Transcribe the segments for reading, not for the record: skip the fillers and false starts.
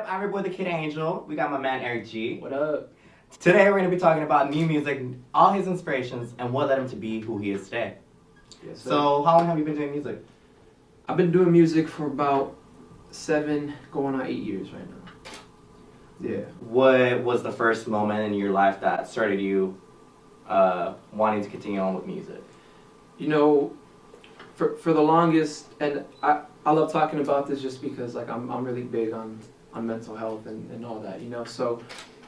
up? I'm your boy, the Kid Angel. We got my man, Airick G. What up? Today, we're going to be talking about new music, all his inspirations, and what led him to be who he is today. Yes, sir. So, how long have you been doing music? I've been doing music for about 7, going on 8 years right now. Yeah. What was the first moment in your life that started you wanting to continue on with music? You know, for the longest, and I love talking about this just because like I'm really big on mental health and all that, you know. So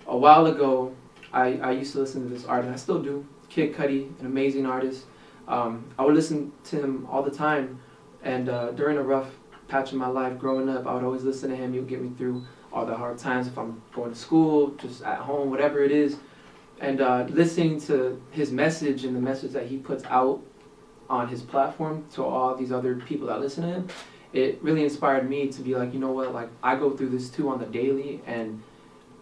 a while ago, I used to listen to this artist, and I still do, Kid Cudi, an amazing artist. I would listen to him all the time, and during a rough patch of my life growing up, I would always listen to him. He would get me through all the hard times if I'm going to school, just at home, whatever it is. And listening to his message and the message that he puts out on his platform to all these other people that listen to him, it really inspired me to be like, you know what, like I go through this too on the daily, and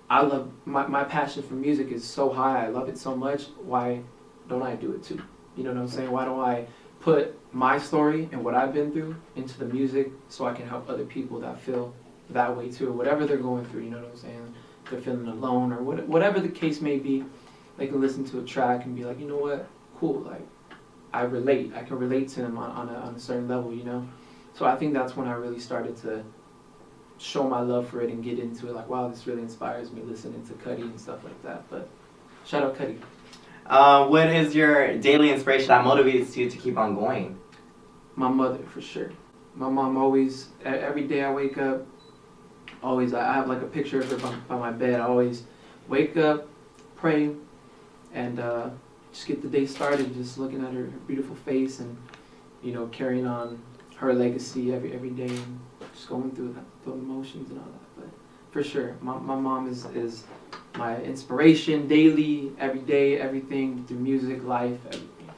I love, my passion for music is so high, I love it so much, why don't I do it too? You know what I'm saying? Why don't I put my story and what I've been through into the music so I can help other people that feel that way too, whatever they're going through, you know what I'm saying? They're feeling alone or whatever the case may be, they can listen to a track and be like, you know what, cool, like I can relate to him on a certain level, you know? So I think that's when I really started to show my love for it and get into it, like, wow, this really inspires me listening to Cudi and stuff like that. But shout out Cudi. What is your daily inspiration that motivates you to keep on going? My mother, for sure. My mom always, every day I wake up, always, I have like a picture of her by my bed. I always wake up, pray, and just get the day started, just looking at her beautiful face and, you know, carrying on her legacy every day and just going through the emotions and all that. But for sure, my mom is my inspiration daily, every day, everything, through music, life, everything.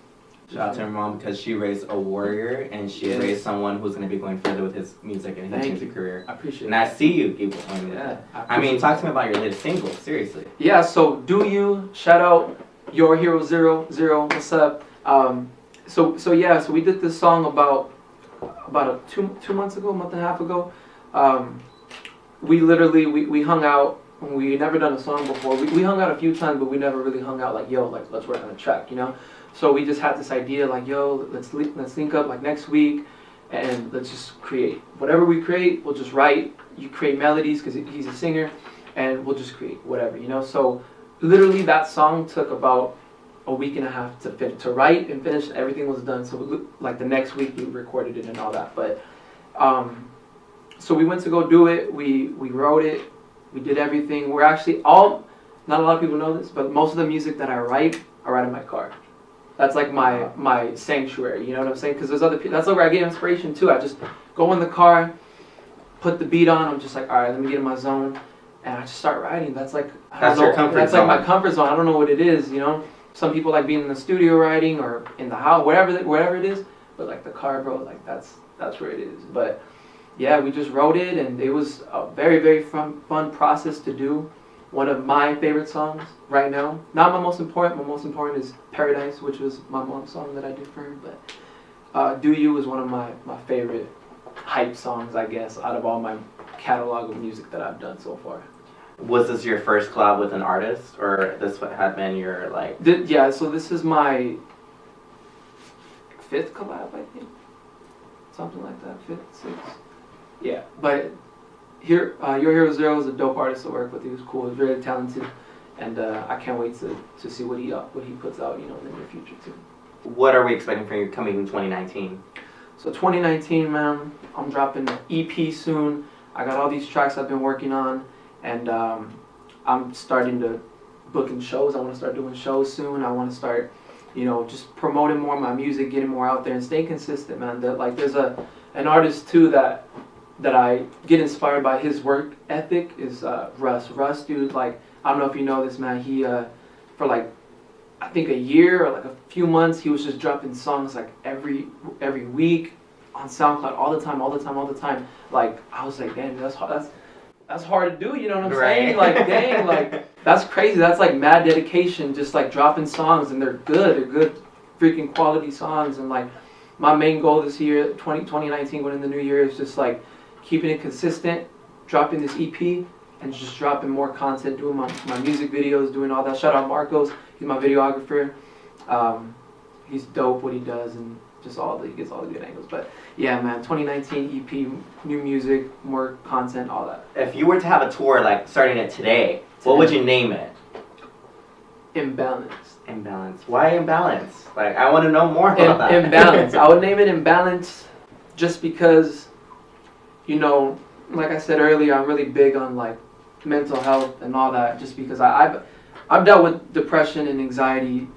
Shout out to her mom because she raised a warrior and she raised someone who's going to be going further with his music and his music career. I appreciate it. And I see you keep going with it. I mean, talk to me about your latest single, seriously. Yeah, so Do You, shout out Your Hero 00, what's up? So we did this song about two months ago, a month and a half ago. We literally, we hung out. We had never done a song before. We hung out a few times, but we never really hung out like, yo, like let's work on a track, you know? So we just had this idea like, yo, let's link up like next week and let's just create. Whatever we create, we'll just write. You create melodies because he's a singer, and we'll just create whatever, you know? So literally that song took about a week and a half to write and finish. Everything was done. So like the next week we recorded it and all that. But so we went to go do it. We wrote it. We did everything. We're actually not a lot of people know this, but most of the music that I write in my car. That's like my sanctuary, you know what I'm saying? Because there's other people, that's where I get inspiration too. I just go in the car, put the beat on, I'm just like, all right, let me get in my zone, and I just start writing. That's like, your comfort zone. That's like my comfort zone. I don't know what it is, you know? Some people like being in the studio writing or in the house, wherever it is, but like the car, bro, like that's where it is. But yeah, we just wrote it, and it was a very, very fun process to do. One of my favorite songs right now. Not my most important. My most important is Paradise, which was my mom's song that I did for her. But Do You was one of my favorite hype songs, I guess, out of all my catalog of music that I've done so far. Was this your first collab with an artist, or this had been your like? Yeah, so this is my 5th collab, I think. Something like that, 5th, 6th. Yeah, but Your Hero 0 is a dope artist to work with. He was cool. He's very talented, and I can't wait to see what he puts out, you know, in the near future too. What are we expecting from you coming in 2019? So 2019, man, I'm dropping an EP soon. I got all these tracks I've been working on, and I'm starting to book in shows. I want to start doing shows soon. I want to start, you know, just promoting more of my music, getting more out there, and staying consistent, man. There's an artist too that I get inspired by his work ethic is Russ. Russ, dude, like, I don't know if you know this, man. He, for like, I think a year or like a few months, he was just dropping songs like every week on SoundCloud all the time. Like, I was like, damn, that's hard to do, you know what I'm saying? Like, dang, like, that's crazy. That's like mad dedication, just like dropping songs, and they're good freaking quality songs. And like, my main goal this year, 2019, going into the new year, is just like, keeping it consistent, dropping this EP, and just dropping more content, doing my music videos, doing all that. Shout out Marcos, he's my videographer. He's dope what he does, and just he gets all the good angles. But yeah, man, 2019 EP, new music, more content, all that. If you were to have a tour like starting it today, what would you name it? Imbalance. Imbalance. Why imbalance? Like, I want to know more about that. Imbalance. I would name it Imbalance just because, you know, like I said earlier, I'm really big on like mental health and all that. Just because I've dealt with depression and anxiety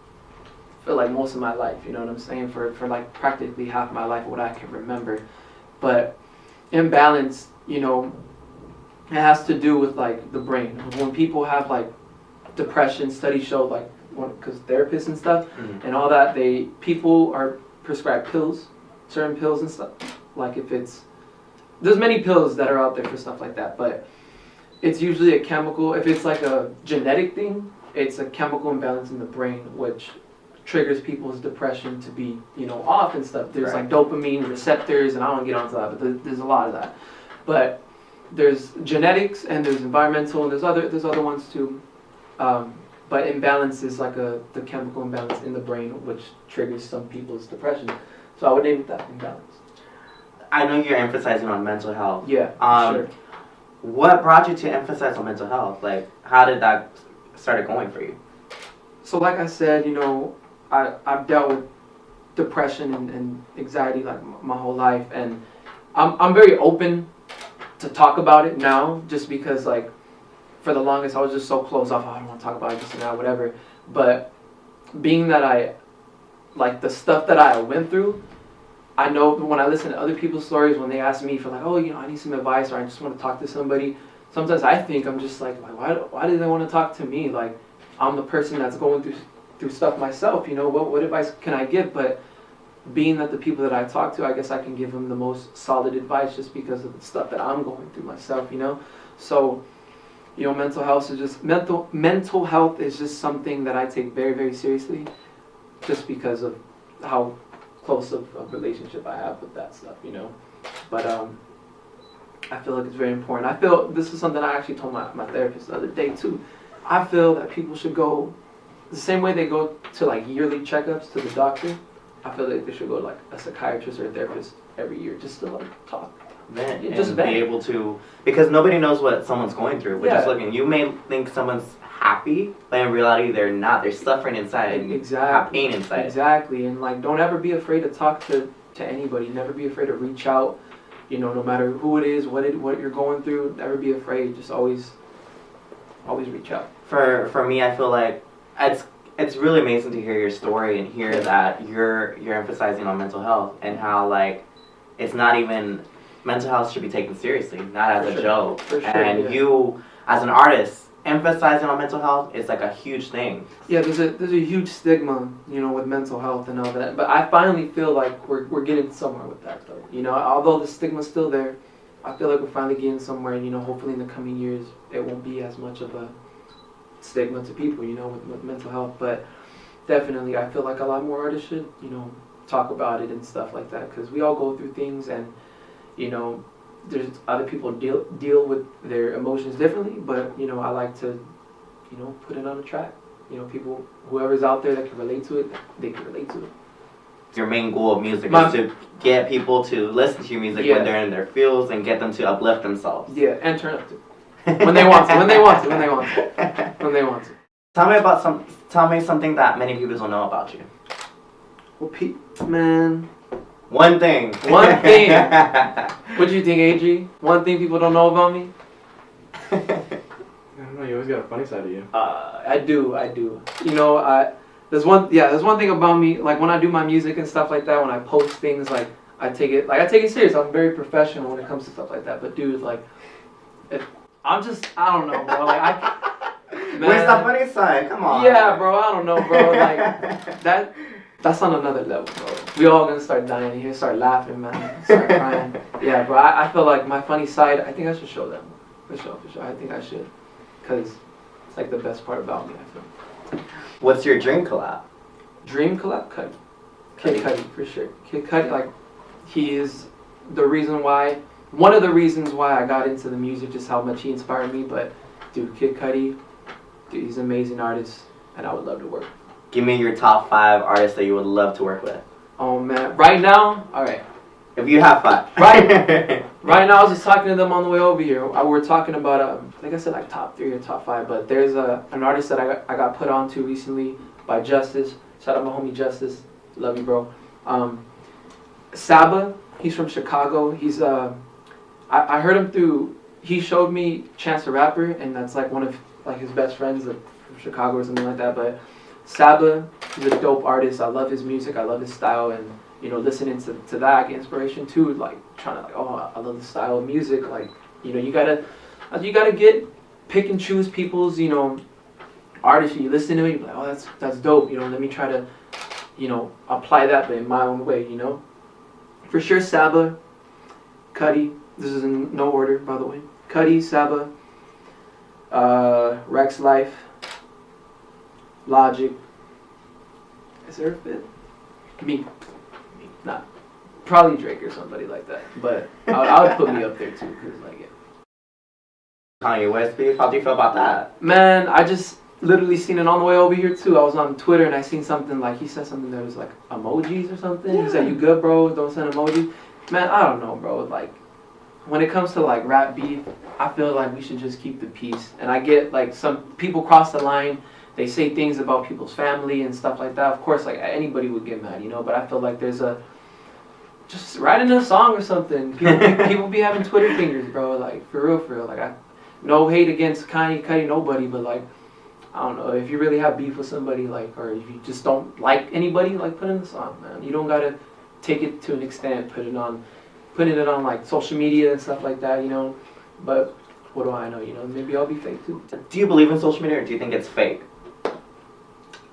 for like most of my life. You know what I'm saying? For like practically half my life, what I can remember. But imbalance, you know, it has to do with like the brain. When people have like depression, studies show like, because therapists and stuff and all that, people are prescribed pills, certain pills and stuff. Like there's many pills that are out there for stuff like that, but it's usually a chemical. If it's like a genetic thing, it's a chemical imbalance in the brain which triggers people's depression to be, you know, off and stuff. There's like dopamine receptors, and I don't want to get onto that, but there's a lot of that. But there's genetics and there's environmental and there's other ones too. But imbalance is like the chemical imbalance in the brain which triggers some people's depression. So I would name it that, imbalance. I know you're emphasizing on mental health. Yeah, sure. What brought you to emphasize on mental health? Like, how did that start going for you? So like I said, you know, I've dealt with depression and anxiety like my whole life, and I'm very open to talk about it now, just because like for the longest I was just so closed off. I don't want to talk about it, this and that, whatever. But being that I like the stuff that I went through, I know when I listen to other people's stories, when they ask me for like, oh, you know, I need some advice or I just want to talk to somebody, sometimes I think I'm just like why do they want to talk to me? Like, I'm the person that's going through stuff myself, you know, what advice can I give? But being that the people that I talk to, I guess I can give them the most solid advice just because of the stuff that I'm going through myself, you know? So, you know, mental health is just something that I take very, very seriously, just because of how close of a relationship I have with that stuff, you know? But I feel like it's very important. I feel this is something I actually told my therapist the other day too. I feel that people should go the same way they go to like yearly checkups to the doctor. I feel like they should go to like a psychiatrist or a therapist every year just to like talk. Vent, yeah, just be able to, because nobody knows what someone's going through. We're just looking. You may think someone's happy, but in reality they're not. They're suffering inside. Exactly. Have pain inside. Exactly. And like, don't ever be afraid to talk to anybody. Never be afraid to reach out. You know, no matter who it is, what you're going through, never be afraid. Just always reach out. For me, I feel like it's really amazing to hear your story and hear that you're emphasizing on mental health and how like it's not even, mental health should be taken seriously, not as a joke. For sure, and you as an artist emphasizing on mental health is like a huge thing. Yeah, there's a huge stigma, you know, with mental health and all that. But I finally feel like we're getting somewhere with that though. You know, although the stigma's still there, I feel like we're finally getting somewhere, and you know, hopefully in the coming years it won't be as much of a stigma to people, you know, with mental health. But definitely I feel like a lot more artists should, you know, talk about it and stuff like that, because we all go through things, and you know, there's other people deal with their emotions differently, but you know, I like to, you know, put it on a track. You know, people, whoever's out there that can relate to it, they can relate to it. Your main goal of music is to get people to listen to your music when they're in their feels and get them to uplift themselves. Yeah, and turn up to. When they want to. Tell me something that many people don't know about you. Well, man. One thing. What do you think, AG? One thing people don't know about me? I don't know, you always got a funny side of you. I do. You know, there's one thing about me, like when I do my music and stuff like that, when I post things, like I take it serious. I'm very professional when it comes to stuff like that. But dude, like, I don't know, bro. Like, man, where's the funny side? Come on. Yeah, bro. I don't know, bro. Like that's on another level, bro. We all gonna start dying in here, start laughing, man, start crying. Yeah, bro. I feel like my funny side, I think I should show them. For sure. I think I should, cause it's like the best part about me, I feel. What's your dream collab? Dream collab? Kid Cudi, for sure. Kid Cudi, like, he is the reason why one of the reasons why I got into the music, just how much he inspired me. But dude, Kid Cudi, dude, he's an amazing artist, and I would love to work. Give me your top 5 artists that you would love to work with. Oh man, right now, all right. If you have 5. Right now, I was just talking to them on the way over here. We were talking about, I think I said like top 3 or top 5, but there's an artist that I got put on to recently by Justice. Shout out my homie Justice. Love you, bro. Saba, he's from Chicago. He's, I heard him through, he showed me Chance the Rapper, and that's like one of like his best friends from Chicago or something like that. But Saba, he's a dope artist. I love his music. I love his style, and you know, listening to that, I get inspiration too. Like trying to like, oh, I love the style of music. Like, you know, you gotta pick and choose people's, you know, artists. You listen to it, you're like, oh, that's dope. You know, let me try to, you know, apply that, but in my own way. You know, for sure, Saba, Cudi. This is in no order, by the way. Cudi, Saba, Rex Life, Logic. Is there a fifth? Me. Nah, probably Drake or somebody like that. But I would put me up there too, cause like, yeah. Kanye West beef. How do you feel about that? Man, I just literally seen it on the way over here too. I was on Twitter and I seen something like he said something that was like emojis or something. Yeah. He said, "You good, bro? Don't send emojis." Man, I don't know, bro. Like, when it comes to like rap beef, I feel like we should just keep the peace. And I get like some people cross the line. They say things about people's family and stuff like that. Of course, like anybody would get mad, you know. But I feel like there's just writing a song or something. People be having Twitter fingers, bro. Like for real. Like no hate against Kanye, Cudi, nobody. But like, I don't know, if you really have beef with somebody, like, or if you just don't like anybody, like put in the song, man. You don't gotta take it to an extent, putting it on like social media and stuff like that, you know. But what do I know, you know? Maybe I'll be fake too. Do you believe in social media, or do you think it's fake?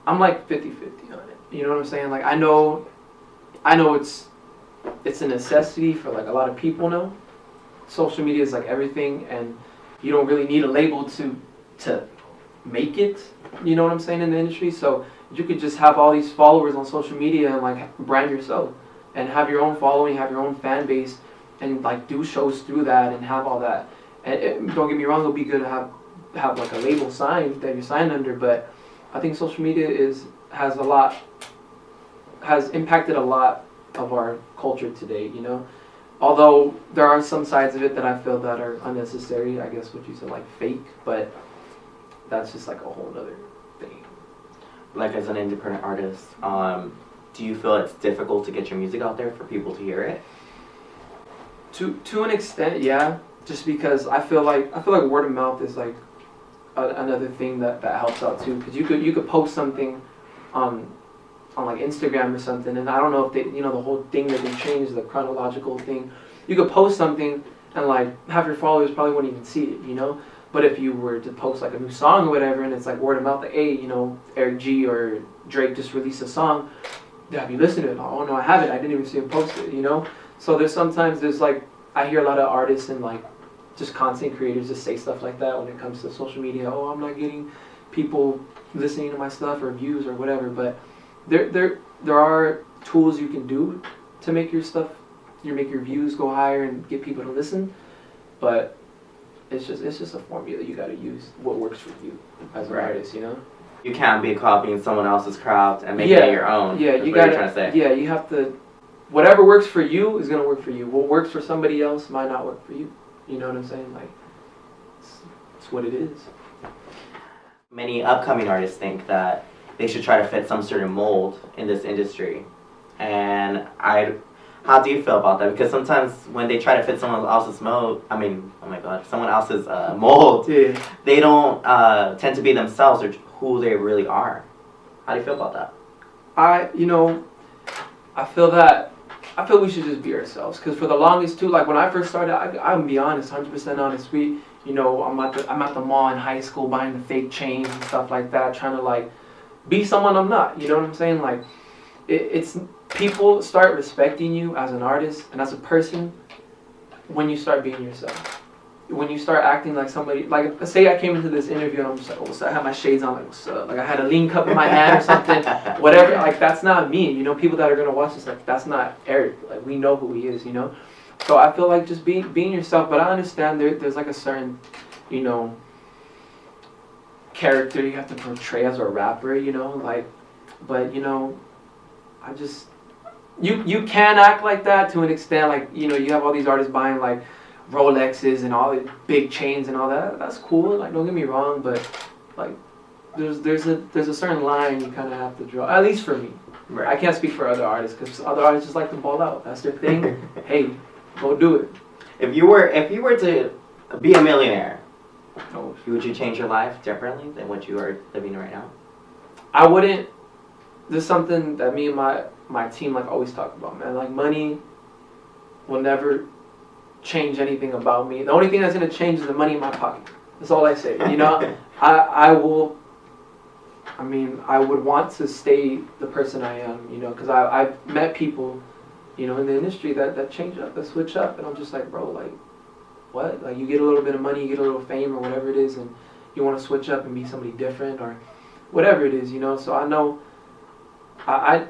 I'm like 50-50 on it. You know what I'm saying? Like I know it's a necessity for like a lot of people now. Social media is like everything, and you don't really need a label to make it. You know what I'm saying, in the industry? So you could just have all these followers on social media and like brand yourself and have your own following, have your own fan base, and like do shows through that and have all that. And don't get me wrong, it'll be good to have like a label signed that you're signed under, but I think social media has impacted a lot of our culture today, you know. Although there are some sides of it that I feel that are unnecessary, I guess what you said, like fake, but that's just like a whole other thing. Like as an independent artist, do you feel it's difficult to get your music out there for people to hear it? To an extent, yeah. Just because I feel like word of mouth is like another thing that helps out too, because you could post something on like Instagram or something, and I don't know if they, you know, the whole thing that they changed, the chronological thing. You could post something and like half your followers probably wouldn't even see it, you know. But if you were to post like a new song or whatever, and it's like word of mouth, like, hey, you know, Airick G or Drake just released a song, have you listened to it? Oh no, I haven't. I didn't even see him post it, you know. So there's like, I hear a lot of artists and like just content creators just say stuff like that when it comes to social media. Oh, I'm not getting people listening to my stuff or views or whatever. But there are tools you can do to make your stuff, make your views go higher and get people to listen. But it's just a formula you got to use. What works for you as an artist, you know. You can't be copying someone else's craft and making it your own. Yeah, you got to. Yeah, you have to. Whatever works for you is gonna work for you. What works for somebody else might not work for you. You know what I'm saying? Like, it's what it is. Many upcoming artists think that they should try to fit some certain mold in this industry. And how do you feel about that? Because sometimes when they try to fit someone else's mold, someone else's mold, yeah, they don't tend to be themselves or who they really are. How do you feel about that? I feel we should just be ourselves, because for the longest too, like when I first started, I'm gonna be honest, 100% honest. I'm at the mall in high school buying the fake chains and stuff like that, trying to like be someone I'm not. You know what I'm saying? Like it's people start respecting you as an artist and as a person when you start being yourself. When you start acting like somebody, like say I came into this interview and I'm just like, oh, so I had my shades on, like what's up? Like I had a lean cup in my hand or something, whatever. Like that's not me, you know. People that are gonna watch this, like that's not Airick. Like we know who he is, you know. So I feel like just being yourself, but I understand there's like a certain, you know, character you have to portray as a rapper, you know, like, but you know, I just, you can act like that to an extent, like, you know, you have all these artists buying like Rolexes and all the big chains and all that. That's cool, like, don't get me wrong, but like, there's a certain line you kind of have to draw, at least for me. Right. I can't speak for other artists because other artists just like to ball out. That's their thing. Hey, go do it. If you were to be a millionaire, Oh, would you change your life differently than what you are living right now? I wouldn't. There's something that me and my team like always talk about, man. Like, money will never change anything about me. The only thing that's gonna change is the money in my pocket. That's all I say. You know, I will. I mean, I would want to stay the person I am, you know, because I've met people, you know, in the industry that change up, that switch up, and I'm just like, bro, like, what? Like, you get a little bit of money, you get a little fame or whatever it is, and you want to switch up and be somebody different or whatever it is, you know. So I know,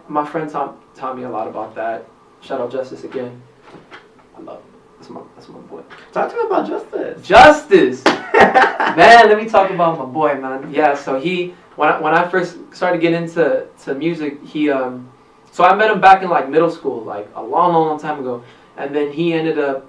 my friend taught me a lot about that. Shout out Justice again. I love him. That's my boy. Talk to me about Justice. Justice, man. Let me talk about my boy, man. Yeah. So when I first started getting into music, so I met him back in like middle school, like a long time ago, and then he ended up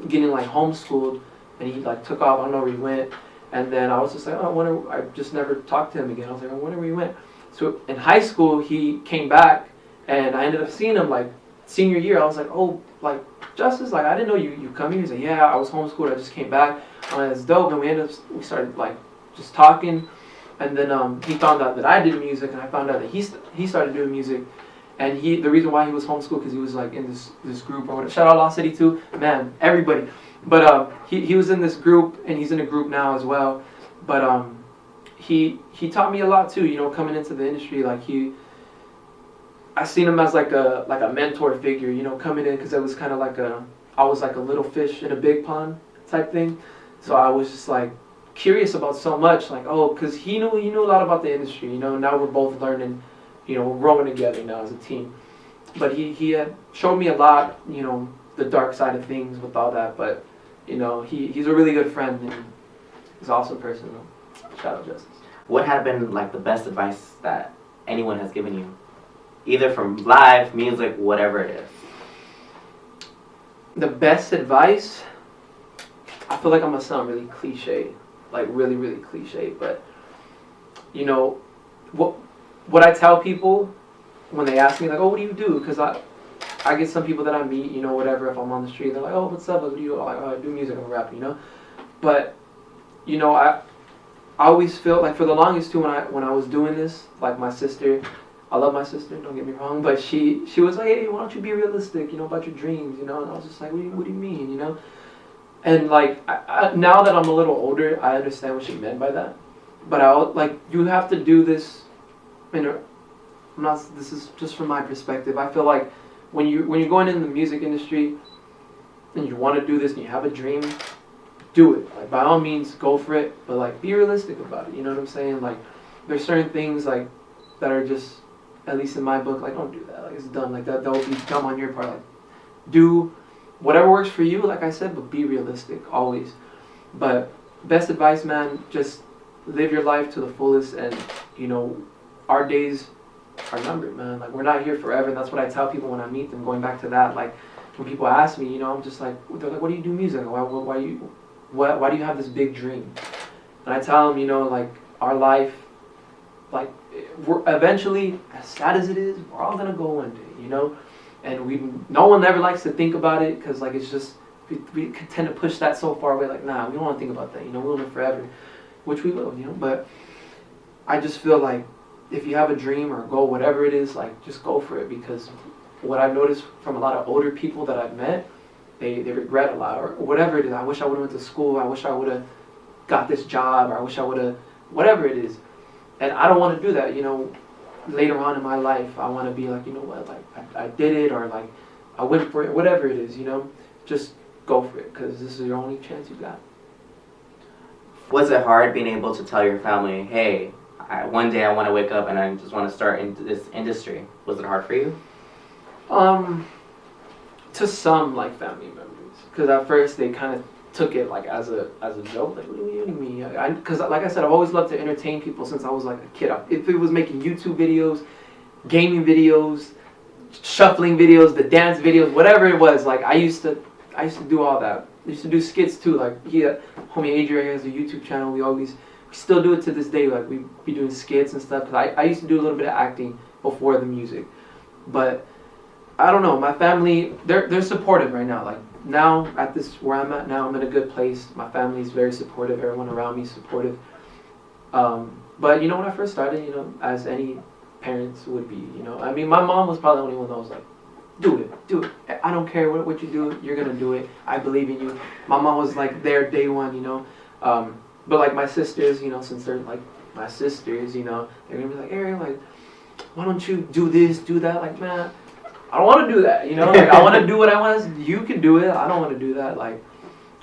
getting like homeschooled, and he like took off. I don't know where he went, and then I was just like, oh, I wonder. I just never talked to him again. I was like, I wonder where he went. So in high school, he came back, and I ended up seeing him like senior year. I was like, oh, like, Justice, like, I didn't know you come here. He's like, yeah, I was homeschooled. I just came back. It's dope, and we started like just talking, and then he found out that I did music, and I found out that he started doing music. And the reason why he was homeschooled because he was like in this group or whatever. Shout out Lost City too, man, everybody. But he was in this group, and he's in a group now as well. But he taught me a lot too. You know, coming into the industry, like I seen him as like a mentor figure. You know, coming in because it was kind of like I was like a little fish in a big pond type thing. So I was just like curious about so much, like, oh, because he knew a lot about the industry. You know, now we're both learning. You know, we're growing together now as a team. But he had showed me a lot, you know, the dark side of things with all that. But, you know, he's a really good friend, and he's an awesome person. Shout out Justice. What had been like the best advice that anyone has given you? Either from live, music, whatever it is. The best advice, I feel like I'm going to sound really cliche. Like really, really cliche. But, you know, what I tell people when they ask me, like, oh, what do you do? Because I get some people that I meet, you know, whatever, if I'm on the street, they're like, oh, what's up? What do you do? I'm like, oh, I do music, I'm a rapper, you know? But, you know, I always feel like for the longest too, when I was doing this, like my sister, I love my sister, don't get me wrong, but she was like, hey, why don't you be realistic, you know, about your dreams, you know? And I was just like, what do you mean, you know? And like, now that I'm a little older, I understand what she meant by that. But you have to do this. This is just from my perspective. I feel like when you're going in the music industry and you want to do this and you have a dream, do it. Like, by all means, go for it. But like, be realistic about it. You know what I'm saying? Like, there's certain things like that are just, at least in my book, like, don't do that. Like, it's dumb. Like that will be dumb on your part. Like, do whatever works for you. Like I said, but be realistic always. But best advice, man, just live your life to the fullest, and you know, our days are numbered, man. Like, we're not here forever, and that's what I tell people when I meet them. Going back to that, like, when people ask me, you know, I'm just like, they're like, what do you do music? Why do you have this big dream? And I tell them, you know, like, our life, like, we're eventually, as sad as it is, we're all gonna go one day, you know. And no one ever likes to think about it because, like, it's just we tend to push that so far away. Like, nah, we don't want to think about that. You know, we'll live forever, which we will, you know. But I just feel like, if you have a dream or a goal, whatever it is, like, just go for it. Because what I've noticed from a lot of older people that I've met, they regret a lot, or whatever it is. I wish I would have went to school. I wish I would have got this job, or I wish I would have, whatever it is. And I don't want to do that, you know. Later on in my life, I want to be like, you know what, like, I did it, or like, I went for it, whatever it is, you know. Just go for it, because this is your only chance you got. Was it hard being able to tell your family, hey, one day I want to wake up and I just want to start into this industry? Was it hard for you? To some, like, family members. because at first they kind of took it like as a joke, like what do you mean? Because like I said, I've always loved to entertain people since I was like a kid. If it was making YouTube videos, gaming videos, shuffling videos, the dance videos, whatever it was, like I used to do all that. I used to do skits too. Like homie Adrian has a YouTube channel. We still do it to this day. Like we be doing skits and stuff. Cause I used to do a little bit of acting before the music, but I don't know. My family, they're supportive right now. Like now at this where I'm at now, I'm in a good place. My family's very supportive. Everyone around me is supportive. But when I first started, as any parents would be, I mean, my mom was probably the only one that was like, do it. I don't care what you do, you're gonna do it. I believe in you. My mom was like there day one, But like my sisters, since they're like my sisters, they're gonna be like, Airick, like, why don't you do this, do that? Like, man, I don't want to do that, Like, I want to do what I want. You can do it. I don't want to do that. Like,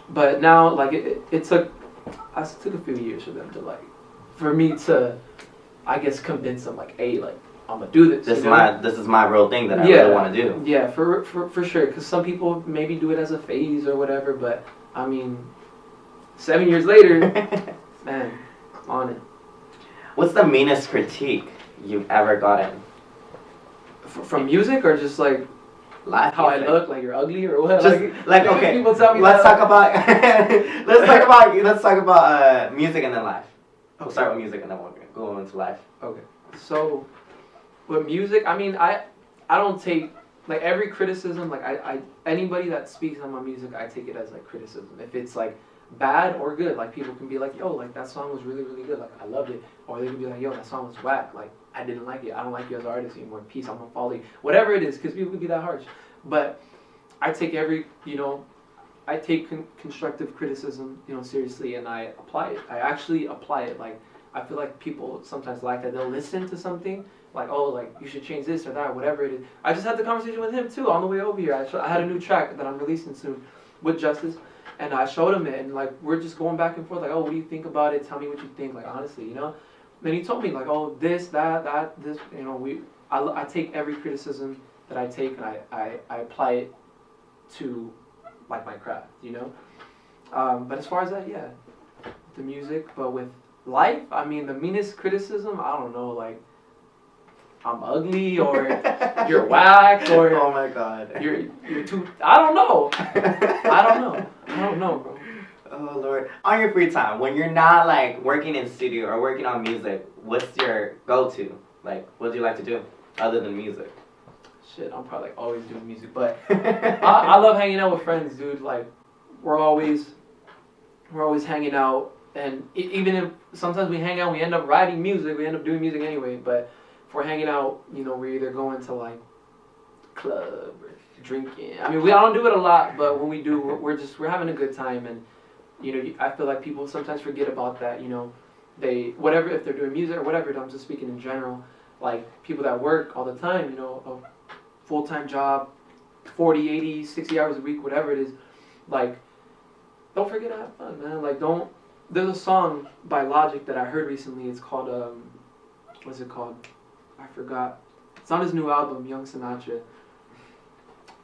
but now, like, it took a few years for me to, I guess, convince them, like, hey, like, I'm gonna do this. This is my real thing that I really want to do. Yeah, for sure. Because some people maybe do it as a phase or whatever. But I mean, 7 years later, man, on it. What's the meanest critique you've ever gotten? From music or just like life? How I look, like you're ugly or what? Just, okay. People tell me let's talk about music and then life. We'll start with music and then we'll go into life. Okay. So with music, I mean, I don't take like every criticism. Like I anybody that speaks on my music, I take it as like criticism. If it's like bad or good, like people can be like, yo, like that song was really, really good, like I loved it, or they can be like, yo, that song was whack, like I didn't like it, I don't like you as an artist anymore, peace, I'm gonna follow you, whatever it is, because people can be that harsh. But I take I take constructive criticism, seriously, and I apply it. I actually apply it. Like I feel like people sometimes like that. They'll listen to something like, oh, like you should change this or that, whatever it is. I just had the conversation with him too on the way over here. I had a new track that I'm releasing soon with Justice. And I showed him it, and like we're just going back and forth, like, oh, what do you think about it? Tell me what you think, like honestly, Then he told me like, oh, this, that, this, I take every criticism that I take and I apply it to like my craft, But as far as that, yeah, the music, but with life, I mean, the meanest criticism, I don't know, like I'm ugly or you're whack or oh my god, you're too. I don't know. I don't know, bro. Oh Lord. On your free time, when you're not like working in studio or working on music, what's your go-to? Like, what do you like to do other than music? Shit, I'm probably like always doing music, but I love hanging out with friends, dude. Like, we're always hanging out, and even if sometimes we hang out, we end up writing music, we end up doing music anyway. But if we're hanging out, we're either going to like club or drinking. I mean, I don't do it a lot, but when we do, we're having a good time, and I feel like people sometimes forget about that. They whatever if they're doing music or whatever. I'm just speaking in general. Like people that work all the time, a full-time job, 40, 80, 60 hours a week, whatever it is. Like, don't forget to have fun, man. Like, don't. There's a song by Logic that I heard recently. It's called what's it called? I forgot. It's on his new album, Young Sinatra.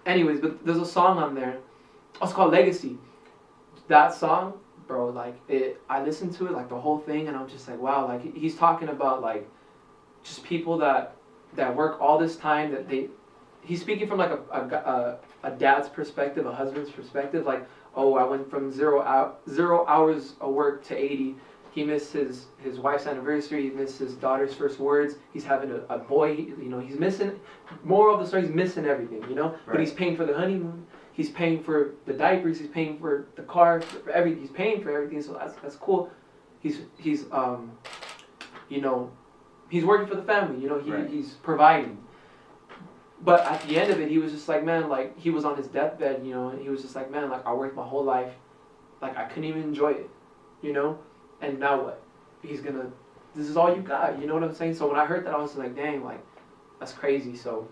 Anyways, but there's a song on there. Oh, it's called Legacy. That song, bro, like I listened to it like the whole thing, and I'm just like, wow, like he's talking about like just people that work all this time he's speaking from like a dad's perspective, a husband's perspective, like, oh, I went from 0 hours of work to 80. He missed his wife's anniversary. He missed his daughter's first words. He's having a boy. He's missing. Moral of the story: he's missing everything. Right. But he's paying for the honeymoon. He's paying for the diapers. He's paying for the car. For everything. He's paying for everything. So that's cool. He's he's working for the family. Right. He's providing. But at the end of it, he was just like, man, like he was on his deathbed. And he was just like, man, like I worked my whole life, like I couldn't even enjoy it. And now what? This is all you got, you know what I'm saying? So when I heard that, I was like, dang, like, that's crazy. So,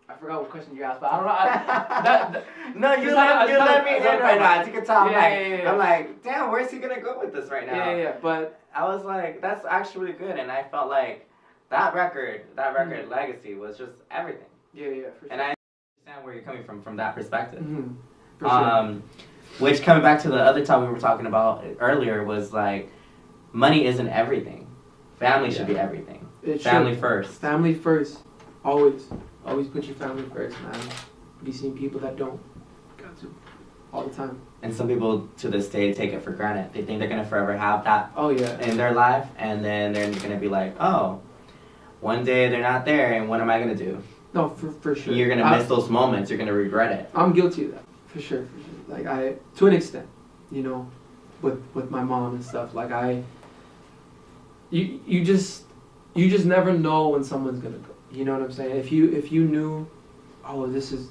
I forgot what question you asked, but I don't know. No, you let me in right now. You can tell. I'm like, damn, where's he going to go with this right now? Yeah. But I was like, that's actually good. And I felt like that record, Legacy, was just everything. Yeah, for sure. And I understand where you're coming from that perspective. Mm-hmm. For sure. Which, coming back to the other topic we were talking about earlier, was like, money isn't everything. Family should be everything. Family first. Family first. Always. Always put your family first, man. Have you seen people that don't? Got to. All the time. And some people to this day take it for granted. They think they're going to forever have that in their life, and then they're going to be like, oh, one day they're not there, and what am I going to do? No, for sure. You're going to miss those moments. You're going to regret it. I'm guilty of that. For sure. Like, to an extent, you know, with my mom and stuff. Like, you just never know when someone's going to go. You know what I'm saying? If you knew, oh, this is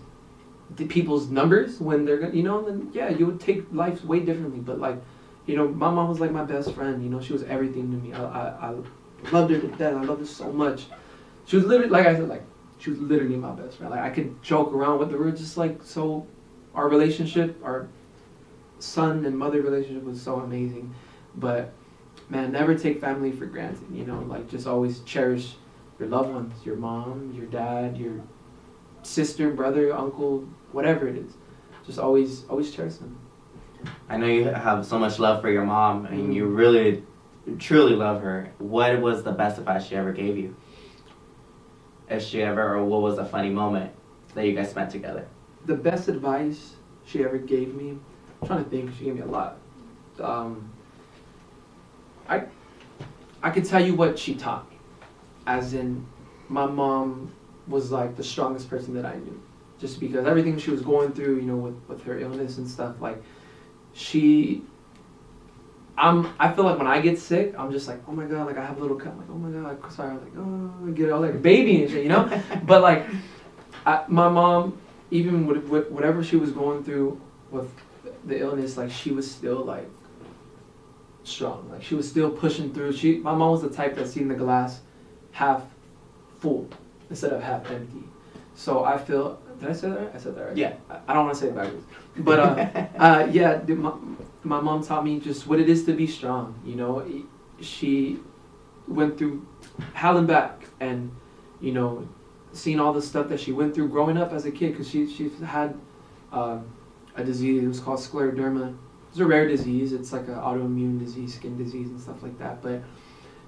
the people's numbers when they're gonna, you know, then yeah, you would take life way differently. But like, you know, my mom was like my best friend. You know, she was everything to me. I loved her to death. I loved her so much. She was literally, like I said, like she was literally my best friend. Like I could joke around with her. We were just like so. Our relationship, our son and mother relationship was so amazing. But man, never take family for granted. You know, like just always cherish your loved ones, your mom, your dad, your sister, brother, uncle, whatever it is. Just always cherish them. I know you have so much love for your mom, and you really, truly love her. What was the best advice she ever gave you? If she ever, or what was a funny moment that you guys spent together? The best advice she ever gave me, I'm trying to think, she gave me a lot. I could tell you what she taught me. As in, my mom was like the strongest person that I knew. Just because everything she was going through, you know, with her illness and stuff, like, I feel like when I get sick, I'm just like, oh my God, like I have a little cut, like, oh my God, sorry, like, oh, I get all like a baby and shit, you know? But like, my mom, even with whatever she was going through with the illness, like she was still like strong. Like she was still pushing through. My mom was the type that seen the glass half full instead of half empty. So I feel, did I say that right? I said that right? Yeah. I don't want to say it backwards. But yeah, my mom taught me just what it is to be strong. You know, she went through hell and back, and you know, seeing all the stuff that she went through growing up as a kid, because she had a disease. It was called scleroderma. It's a rare disease. It's like an autoimmune disease, skin disease, and stuff like that. But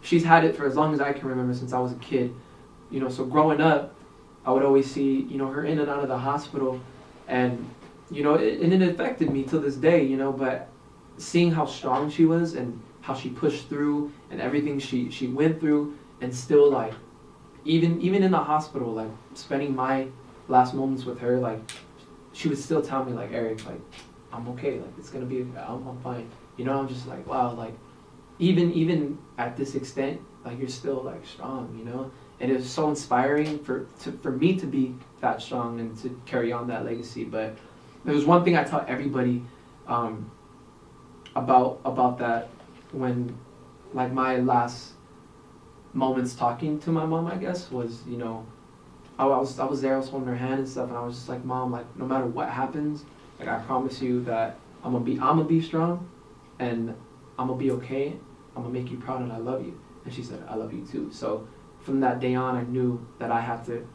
she's had it for as long as I can remember, since I was a kid. You know, so growing up, I would always see, you know, her in and out of the hospital, and you know, it affected me till this day. You know, but seeing how strong she was and how she pushed through and everything she went through, and still like, even in the hospital, like spending my last moments with her, like she would still tell me like, Airick, like I'm okay, like it's gonna be, I'm fine. You know, I'm just like, wow, like even at this extent, like you're still like strong, you know. And it was so inspiring for me to be that strong and to carry on that legacy. But there was one thing I tell everybody about that, when like my last moments talking to my mom, I guess, was, you know, I was there, I was holding her hand and stuff, and I was just like, Mom, like no matter what happens, like I promise you that I'm gonna be strong, and I'm gonna be okay. I'm gonna make you proud, and I love you. And she said, I love you too. So from that day on, I knew that I have to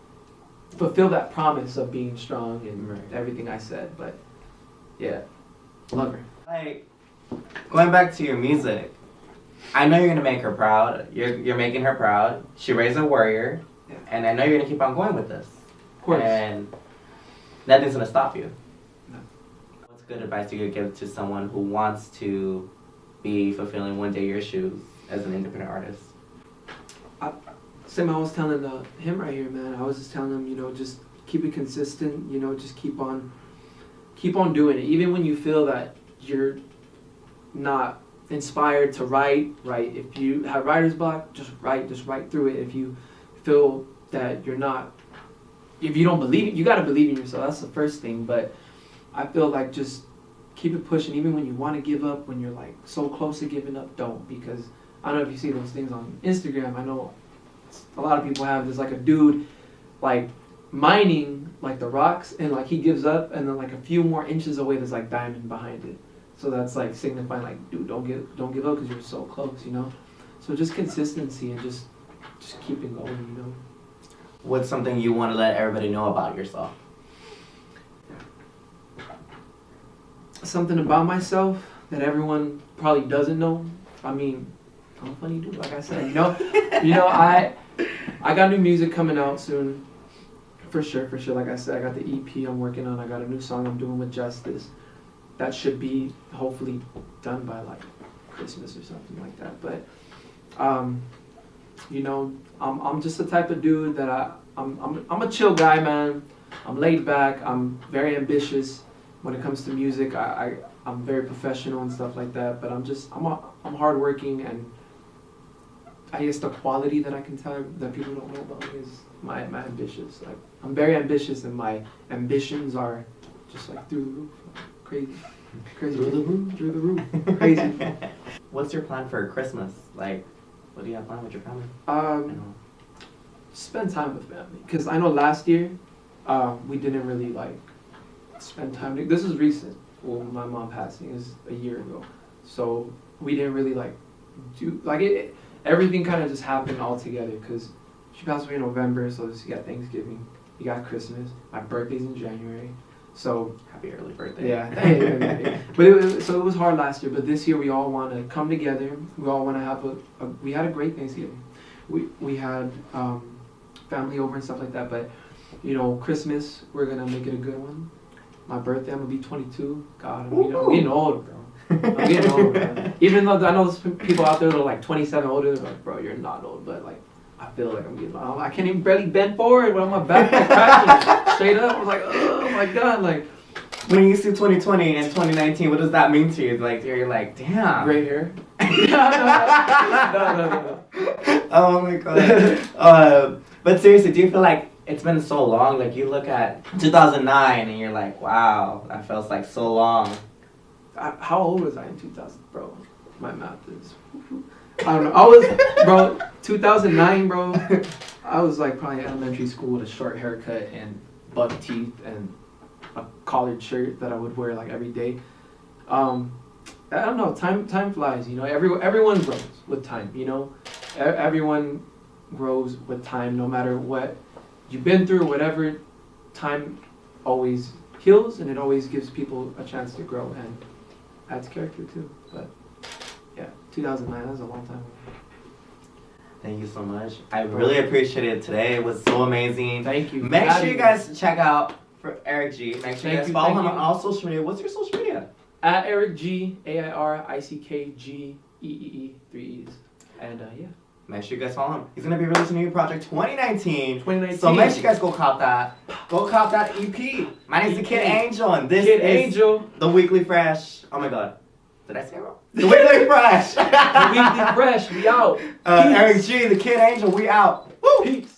fulfill that promise of being strong and everything I said. But yeah, love her. Like, going back to your music, I know you're gonna make her proud. You're making her proud. She raised a warrior, and I know you're gonna keep on going with this. Of course. And nothing's gonna stop you. No. What's good advice you could give to someone who wants to be fulfilling one day your shoes as an independent artist? Same I was telling him right here, man. I was just telling him, you know, just keep it consistent. You know, just keep on doing it, even when you feel that you're not inspired to write. If you have writer's block, just write through it. If you feel that you're not, if you don't believe it, you got to believe in yourself. That's the first thing. But I feel like just keep it pushing, even when you want to give up, when you're like so close to giving up, don't. Because I don't know if you see those things on Instagram. I know a lot of people have, there's like a dude like mining like the rocks, and like he gives up, and then like a few more inches away there's like diamond behind it. So that's like signifying like, dude, don't give up because you're so close, you know. So just consistency and just keep it going, you know. What's something you want to let everybody know about yourself? something about myself that everyone probably doesn't know. I mean, I'm a funny dude, like I said. I got new music coming out soon. For sure. Like I said, I got the EP I'm working on. I got a new song I'm doing with Justice. That should be hopefully done by like Christmas or something like that. But I'm just the type of dude that I'm a chill guy, man. I'm laid back. I'm very ambitious when it comes to music. I'm very professional and stuff like that. But I'm hardworking, and I guess the quality that I can tell that people don't know about me is my ambitious. Like, I'm very ambitious, and my ambitions are just like through the roof, crazy Through the roof. crazy. What's your plan for Christmas? Like, what do you have planned with your family? Spend time with family, because I know last year we didn't really like spend time. This is recent. Well, my mom passing is a year ago, so we didn't really like do like it. Everything kind of just happened all together, because she passed away in November, so you got Thanksgiving, you got Christmas, my birthday's in January, so happy early birthday. yeah. But it was hard last year, but this year we all want to come together. We all want to have we had a great Thanksgiving. We had family over and stuff like that, but Christmas we're gonna make it a good one. My birthday, I'm gonna be 22. God, I'm getting old, bro. I'm getting old, man. Even though I know there's people out there that are like 27 older, they're like, bro, you're not old, but like, I feel like I'm getting old. I can't even barely bend forward when my back like cracking. Straight up, I was like, oh my god, like. When you see 2020 and 2019, what does that mean to you? Like, you're like, damn. Gray hair. No. Oh my god. But seriously, do you feel like it's been so long? Like, you look at 2009 and you're like, wow, that feels like so long. How old was I in 2000, bro? My math is. I don't know. Bro, 2009, bro. I was like probably in elementary school with a short haircut and buck teeth and a collared shirt that I would wear like every day. I don't know. Time flies. Everyone grows with time. Everyone grows with time, no matter what you've been through, whatever. Time always heals, and it always gives people a chance to grow and adds character too. But yeah, 2009, that was a long time ago. Thank you so much. I really appreciated it today. It was so amazing. Thank you. Make sure you guys check out for Airick G. Make sure you guys follow him on all social media. What's your social media? At Airick G, AIRICKGEEE, 3 E's. And yeah. Make sure you guys follow him. He's going to be releasing a new project 2019. 2019. So make sure you guys go cop that. Go cop that EP. My name's the Kid Angel, and this Kid is Angel. The Weekly Fresh. Oh my god. Did I say it wrong? The Weekly Fresh. The Weekly Fresh. We out. Airick G, the Kid Angel, we out. Woo! Peace.